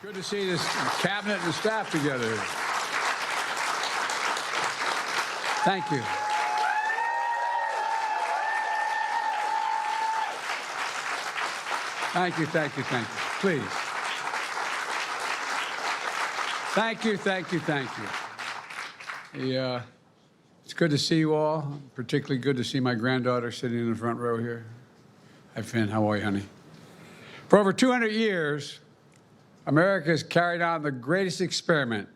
Good to see this cabinet and staff together. Thank you. Thank you, thank you, thank you. Please. Thank you, thank you, thank you. It's good to see you all. Particularly good to see my granddaughter sitting in the front row here. Hi, Finn. How are you, honey? For over 200 years, America has carried on the greatest experiment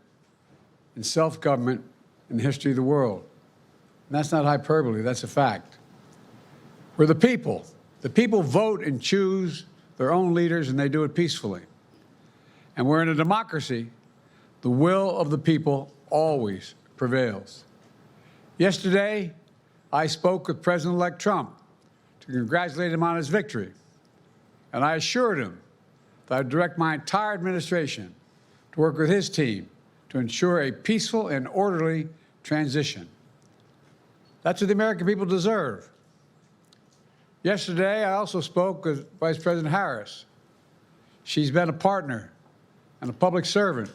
in self-government in the history of the world. And that's not hyperbole, that's a fact. We're the people. The people vote and choose their own leaders, and they do it peacefully. And we're in a democracy. The will of the people always prevails. Yesterday, I spoke with President-elect Trump to congratulate him on his victory. And I assured him that I'd direct my entire administration to work with his team to ensure a peaceful and orderly transition. That's what the American people deserve. Yesterday, I also spoke with Vice President Harris. She's been a partner and a public servant.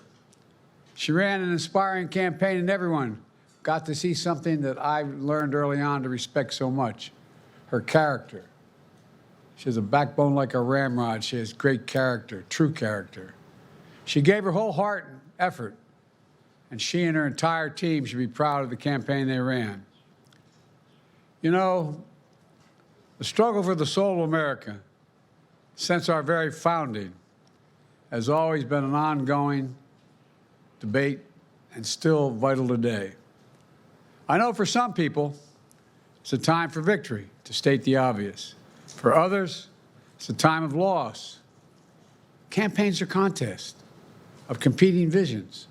She ran an inspiring campaign, and everyone got to see something that I learned early on to respect so much, her character. She has a backbone like a ramrod. She has great character, true character. She gave her whole heart and effort, and she and her entire team should be proud of the campaign they ran. You know, the struggle for the soul of America, since our very founding, has always been an ongoing debate and still vital today. I know for some people, it's a time for victory, to state the obvious. For others, it's a time of loss. Campaigns are contests of competing visions.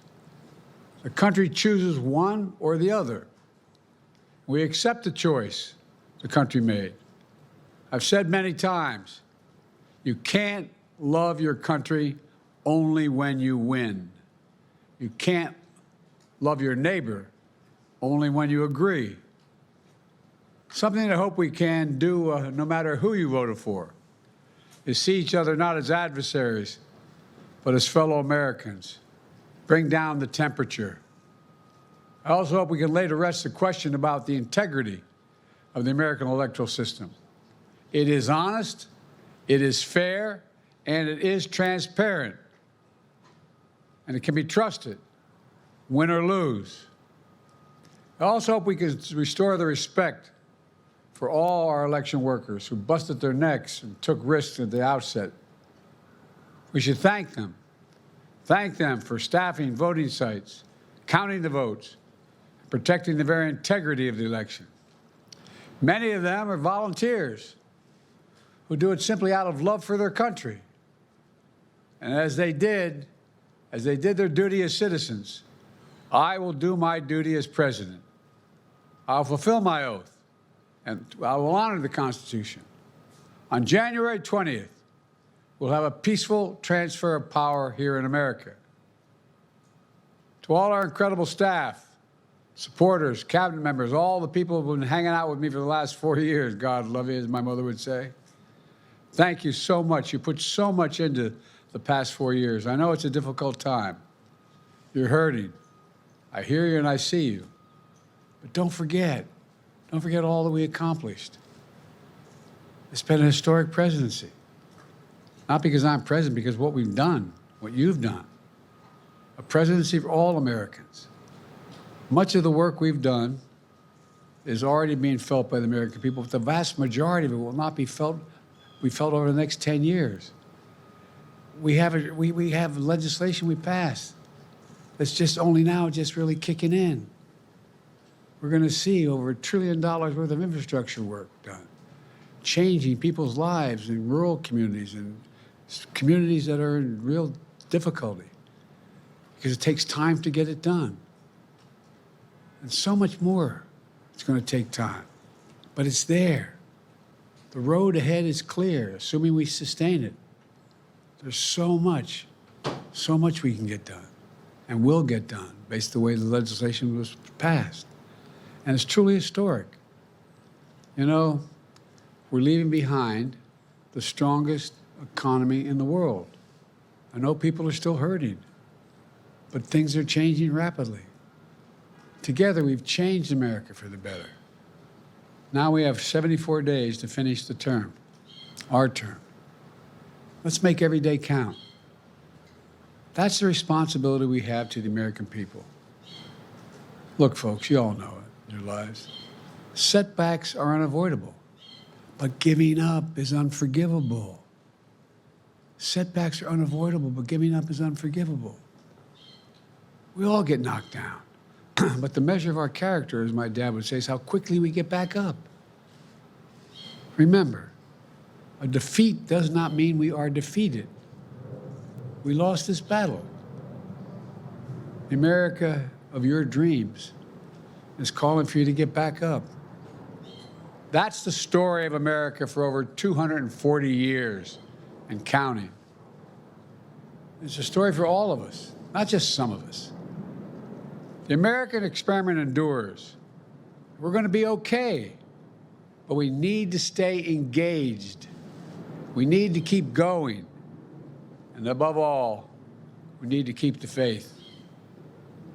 The country chooses one or the other. We accept the choice the country made. I've said many times, you can't love your country only when you win. You can't love your neighbor only when you agree. Something I hope we can do, no matter who you voted for, is see each other not as adversaries, but as fellow Americans. Bring down the temperature. I also hope we can lay to rest the question about the integrity of the American electoral system. It is honest, it is fair, and it is transparent. And it can be trusted, win or lose. I also hope we can restore the respect for all our election workers who busted their necks and took risks at the outset. We should thank them. Thank them for staffing voting sites, counting the votes, and protecting the very integrity of the election. Many of them are volunteers who do it simply out of love for their country. And as they did their duty as citizens, I will do my duty as president. I'll fulfill my oath, and I will honor the Constitution. On January 20th, we'll have a peaceful transfer of power here in America. To all our incredible staff, supporters, cabinet members, all the people who've been hanging out with me for the last 4 years, God love you, as my mother would say, thank you so much. You put so much into the past 4 years. I know it's a difficult time. You're hurting. I hear you and I see you. But don't forget all that we accomplished. It's been a historic presidency. Not because I'm president, because what we've done, what you've done. A presidency for all Americans. Much of the work we've done is already being felt by the American people, but the vast majority of it will not be felt over the next 10 years. We have legislation we passed that's just only now just really kicking in. We're going to see over $1 trillion worth of infrastructure work done, changing people's lives in rural communities and communities that are in real difficulty because it takes time to get it done. And so much more it's going to take time, but it's there. The road ahead is clear, assuming we sustain it. There's so much we can get done and will get done based on the way the legislation was passed. And it's truly historic. You know, we're leaving behind the strongest economy in the world. I know people are still hurting, but things are changing rapidly. Together, we've changed America for the better. Now we have 74 days to finish the term, our term. Let's make every day count. That's the responsibility we have to the American people. Look, folks, you all know it in your lives. Setbacks are unavoidable, but giving up is unforgivable. Setbacks are unavoidable, but giving up is unforgivable. We all get knocked down. But the measure of our character, as my dad would say, is how quickly we get back up. Remember, a defeat does not mean we are defeated. We lost this battle. The America of your dreams is calling for you to get back up. That's the story of America for over 240 years and counting. It's a story for all of us, not just some of us. The American experiment endures. We're going to be okay, but we need to stay engaged. We need to keep going. And above all, we need to keep the faith.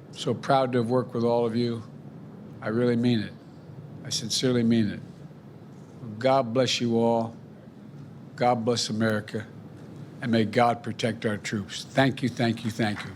I'm so proud to have worked with all of you. I really mean it. I sincerely mean it. God bless you all. God bless America. And may God protect our troops. Thank you, thank you, thank you.